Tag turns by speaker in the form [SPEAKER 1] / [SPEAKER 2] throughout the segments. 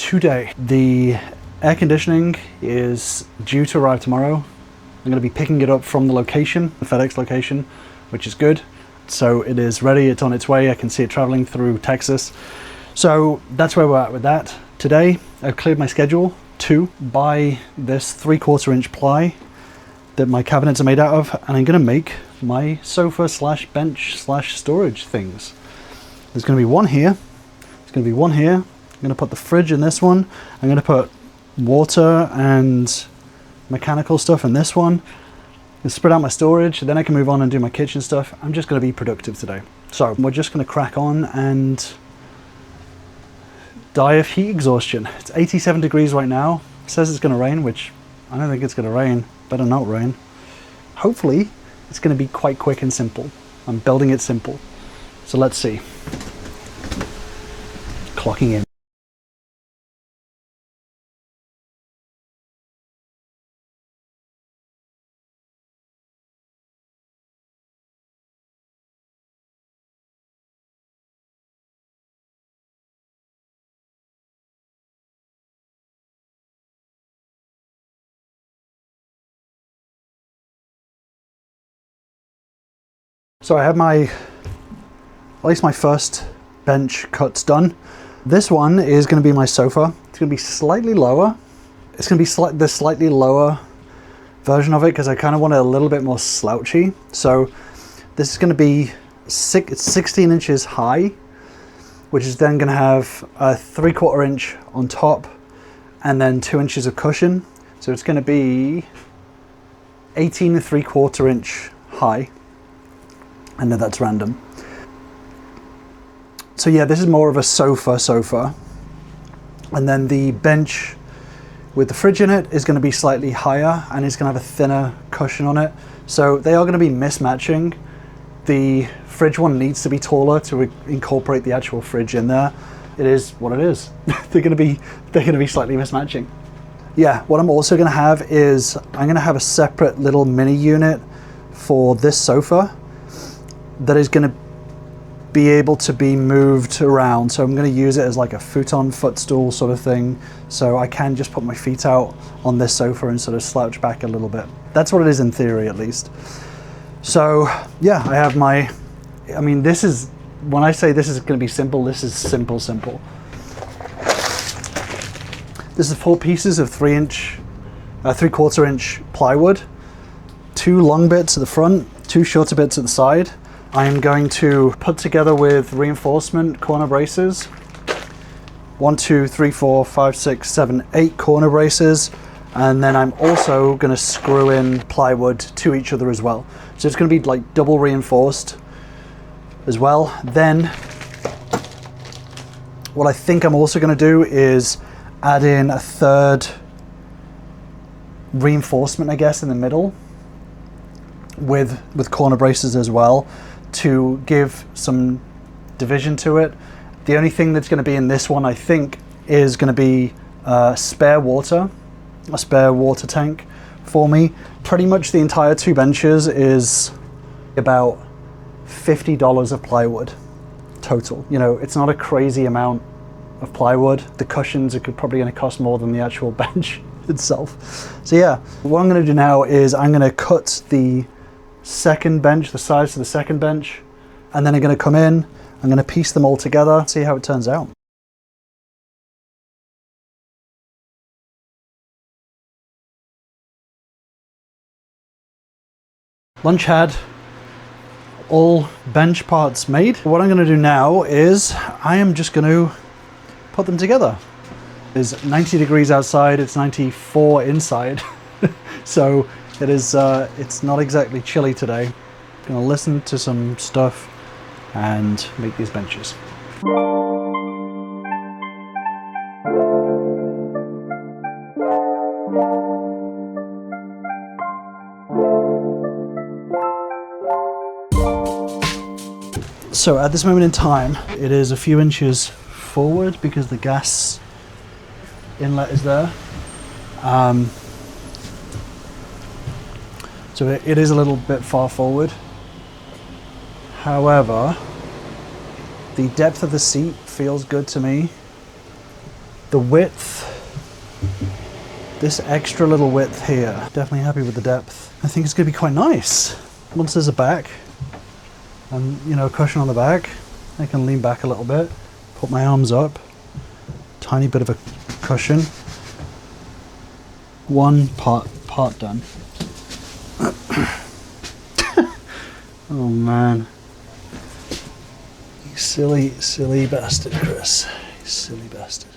[SPEAKER 1] today. The air conditioning is due to arrive tomorrow. I'm going to be picking it up from the location, the FedEx location, which is good. So it is ready, it's on its way. I can see it traveling through Texas. So that's where we're at with that. Today, I've cleared my schedule to buy this 3/4 inch ply that my cabinets are made out of, and I'm going to make my sofa slash bench slash storage things. There's going to be one here. There's going to be one here. I'm going to put the fridge in this one. I'm going to put water and mechanical stuff in this one. And spread out my storage, then I can move on and do my kitchen stuff. I'm just going to be productive today. So we're just going to crack on and die of heat exhaustion. It's 87 degrees right now. It says it's going to rain, which I don't think it's going to rain. Better not rain. Hopefully it's going to be quite quick and simple. I'm building it simple. So let's see. Clocking in. So I have at least my first bench cuts done. This one is going to be my sofa. It's going to be slightly lower. It's going to be the slightly lower version of it because I kind of want it a little bit more slouchy. So this is going to be 16 inches high, which is then going to have a 3/4 inch on top and then 2 inches of cushion. So it's going to be 18 3/4 inch high. I know that's random. So yeah, this is more of a sofa. And then the bench with the fridge in it is going to be slightly higher and it's going to have a thinner cushion on it. So they are going to be mismatching. The fridge one needs to be taller to incorporate the actual fridge in there. It is what it is. they're going to be slightly mismatching. Yeah, what I'm also going to have is I'm going to have a separate little mini unit for this sofa that is going to be able to be moved around. So I'm going to use it as like a futon footstool sort of thing. So I can just put my feet out on this sofa and sort of slouch back a little bit. That's what it is in theory, at least. So yeah, I have this is, when I say this is going to be simple, this is simple. This is 4 pieces of 3/4 inch plywood, 2 long bits at the front, 2 shorter bits at the side. I am going to put together with reinforcement corner braces. 1, 2, 3, 4, 5, 6, 7, 8 corner braces. And then I'm also going to screw in plywood to each other as well. So it's going to be like double reinforced as well. Then what I think I'm also going to do is add in a 3rd reinforcement, I guess, in the middle with corner braces as well, to give some division to it. The only thing that's going to be in this one, I think, is going to be a spare water tank for me. Pretty much the entire 2 benches is about $50 of plywood total. You know, it's not a crazy amount of plywood. The cushions are probably going to cost more than the actual bench itself. So yeah, what I'm going to do now is I'm going to cut the second bench, the size of the second bench, and then I'm going to come in, I'm going to piece them all together, see how it turns out. Lunch had all bench parts made. What I'm going to do now is I am just going to put them together. It's 90 degrees outside, it's 94 inside. So it is, it's not exactly chilly today. I'm going to listen to some stuff and make these benches. So at this moment in time, it is a few inches forward because the gas inlet is there. So it is a little bit far forward. However, the depth of the seat feels good to me. The width, this extra little width here, definitely happy with the depth. I think it's gonna be quite nice. Once there's a back and, you know, cushion on the back, I can lean back a little bit, put my arms up, tiny bit of a cushion. One part done. Oh man. You silly bastard, Chris. You silly bastard.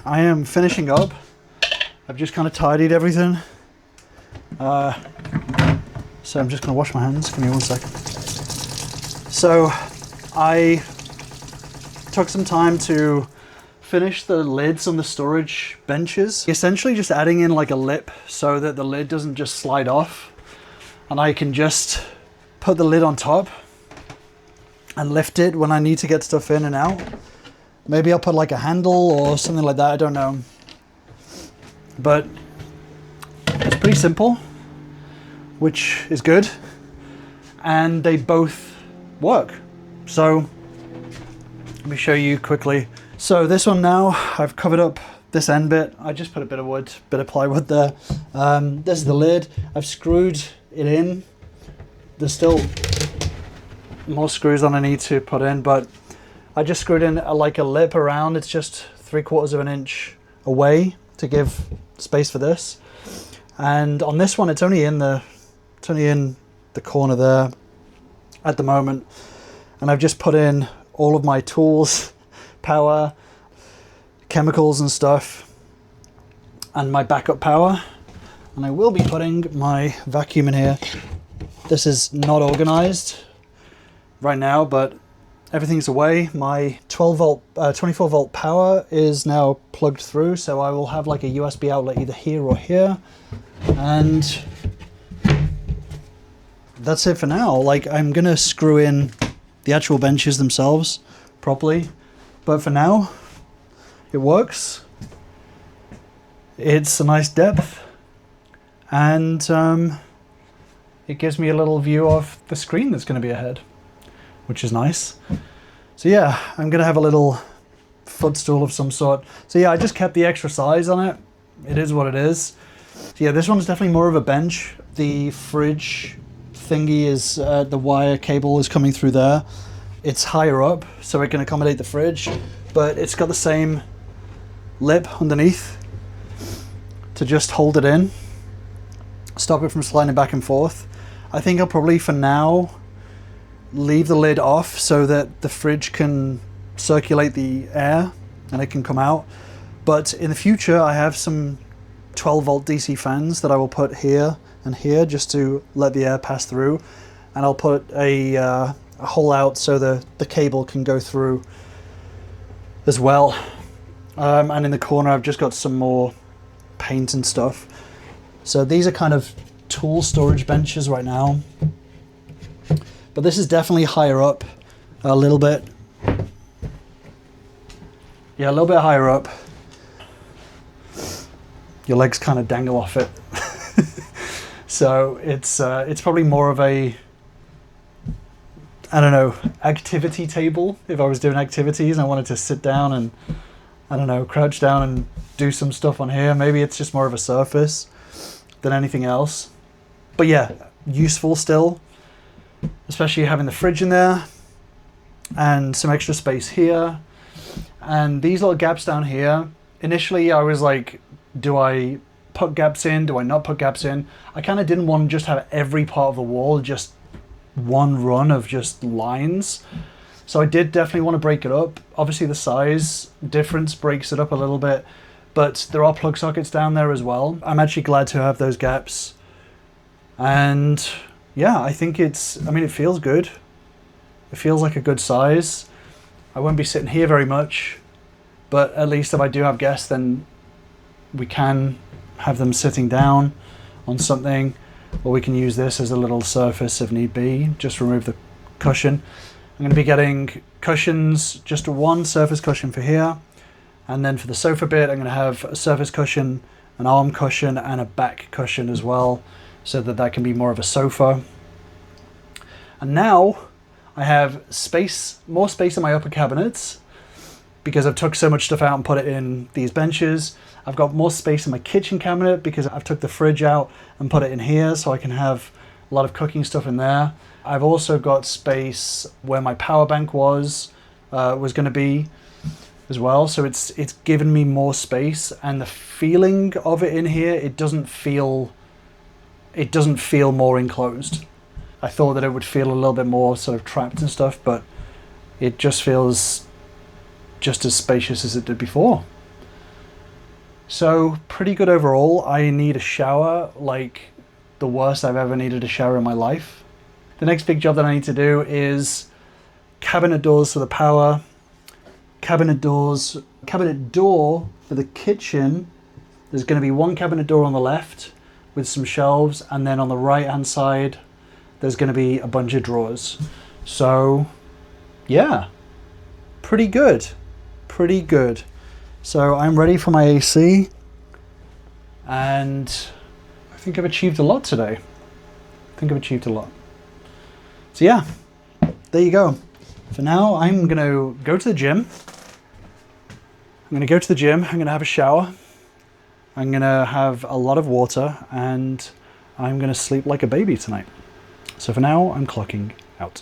[SPEAKER 1] I am finishing up. I've just kind of tidied everything. So I'm just gonna wash my hands. Give me 1 second. So I took some time to finish the lids on the storage benches. Essentially just adding in like a lip so that the lid doesn't just slide off. And I can just put the lid on top and lift it when I need to get stuff in and out. Maybe I'll put like a handle or something like that, I don't know. But it's pretty simple, which is good. And they both work. So let me show you quickly. So this one now, I've covered up this end bit. I just put a bit of wood, bit of plywood there. This is the lid. I've screwed it in. There's still more screws than I need to put in, but I just screwed in like a lip around. It's just 3/4 of an inch away to give space for this. And on this one, it's only in the corner there at the moment. And I've just put in all of my tools, power, chemicals and stuff, and my backup power. And I will be putting my vacuum in here. This is not organized right now, but everything's away. My 24 volt power is now plugged through, so I will have like a USB outlet either here or here. And that's it for now. Like, I'm gonna screw in the actual benches themselves properly, but for now, it works. It's a nice depth, and it gives me a little view of the screen that's gonna be ahead, which is nice. So yeah, I'm gonna have a little footstool of some sort. So yeah, I just kept the extra size on it. It is what it is. So yeah, this one's definitely more of a bench. The fridge thingy is, the wire cable is coming through there. It's higher up, so it can accommodate the fridge, but it's got the same lip underneath to just hold it in, stop it from sliding back and forth. I think I'll probably, for now, leave the lid off so that the fridge can circulate the air and it can come out. But in the future, I have some 12 volt DC fans that I will put here and here just to let the air pass through. And I'll put a hole out so the cable can go through as well. And in the corner, I've just got some more paint and stuff. So these are kind of tool storage benches right now. But this is definitely higher up a little bit. Yeah, a little bit higher up. Your legs kind of dangle off it. So it's probably more of a, I don't know, activity table. If I was doing activities and I wanted to sit down and, I don't know, crouch down and do some stuff on here, maybe it's just more of a surface than anything else. But yeah, useful still, especially having the fridge in there and some extra space here. And these little gaps down here, initially I was like, do I put gaps in? Do I not put gaps in? I kind of didn't want to just have every part of the wall just one run of just lines. So I did definitely want to break it up. Obviously the size difference breaks it up a little bit, but there are plug sockets down there as well. I'm actually glad to have those gaps. And yeah, I think it feels good. It feels like a good size. I won't be sitting here very much, but at least if I do have guests, then we can have them sitting down on something, or we can use this as a little surface if need be. Just remove the cushion. I'm going to be getting cushions, just one surface cushion for here, and then for the sofa bit I'm going to have a surface cushion, an arm cushion, and a back cushion as well, so that can be more of a sofa. And now I have more space in my upper cabinets because I've took so much stuff out and put it in these benches. I've got more space in my kitchen cabinet because I've took the fridge out and put it in here, so I can have a lot of cooking stuff in there. I've also got space where my power bank was going to be as well, so it's given me more space, and the feeling of it in here, it doesn't feel more enclosed. I thought that it would feel a little bit more sort of trapped and stuff, but it just feels just as spacious as it did before. So pretty good overall. I need a shower like the worst I've ever needed a shower in my life. The next big job that I need to do is cabinet doors for the power, cabinet door for the kitchen. There's going to be one cabinet door on the left with some shelves, and then on the right hand side there's going to be a bunch of drawers. So yeah, pretty good. So I'm ready for my AC, and I think I've achieved a lot today. So yeah, there you go. For now, I'm going to go to the gym. I'm going to have a shower. I'm going to have a lot of water, and I'm going to sleep like a baby tonight. So for now, I'm clocking out.